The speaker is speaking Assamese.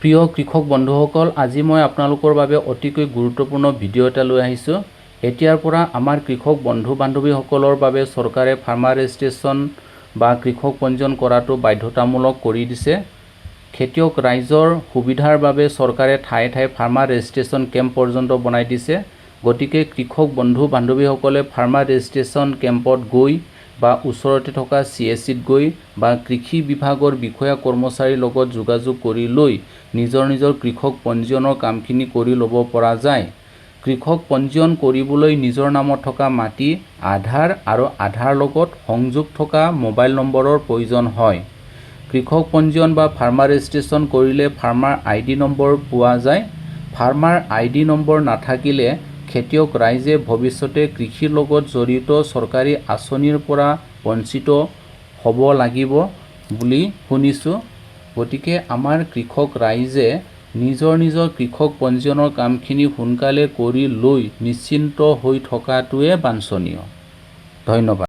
প্ৰিয় কৃষক বন্ধুসকল, আজি মই আপোনালোকৰ বাবে অতিকৈ গুৰুত্বপূৰ্ণ ভিডিঅ' এটা লৈ আহিছোঁ। এতিয়াৰ পৰা আমাৰ কৃষক বন্ধু বান্ধৱীসকলৰ বাবে চৰকাৰে ফাৰ্মাৰ ৰেজিষ্ট্ৰেশ্যন বা কৃষক পঞ্জীয়ন কৰাটো বাধ্যতামূলক কৰি দিছে। খেতিয়ক ৰাইজৰ সুবিধাৰ বাবে চৰকাৰে ঠায়ে ঠায়ে ফাৰ্মাৰ ৰেজিষ্ট্ৰেশ্যন কেম্প পৰ্যন্ত বনাই দিছে। গতিকে কৃষক বন্ধু বান্ধৱীসকলে ফাৰ্মাৰ ৰেজিষ্ট্ৰেশ্যন কেম্পত গৈ বা ওচৰতে থকা CSCত গৈ বা কৃষি বিভাগৰ বিষয়া কৰ্মচাৰীৰ লগত যোগাযোগ কৰি লৈ নিজৰ কৃষক পঞ্জীয়নৰ কামখিনি কৰি ল'ব পৰা যায়। কৃষক পঞ্জীয়ন কৰিবলৈ নিজৰ নামত থকা মাটি, আধাৰ আৰু আধাৰ লগত সংযোগ থকা মোবাইল নম্বৰৰ প্ৰয়োজন হয়। কৃষক পঞ্জীয়ন বা ফাৰ্মাৰ ৰেজিষ্ট্ৰেশ্যন কৰিলে ফাৰ্মাৰ ID নম্বৰ পোৱা যায়। ফাৰ্মাৰ ID নম্বৰ নাথাকিলে খেতিয়ক ৰাইজে ভৱিষ্যতে কৃষিৰ লগত জড়িত চৰকাৰী আঁচনিৰ পৰা বঞ্চিত হ'ব লাগিব বুলি শুনিছোঁ। গতিকে আমাৰ কৃষক ৰাইজে নিজৰ কৃষক পঞ্জীয়নৰ কামখিনি সোনকালে কৰি লৈ নিশ্চিন্ত হৈ থকাটোৱে বাঞ্ছনীয়। ধন্যবাদ।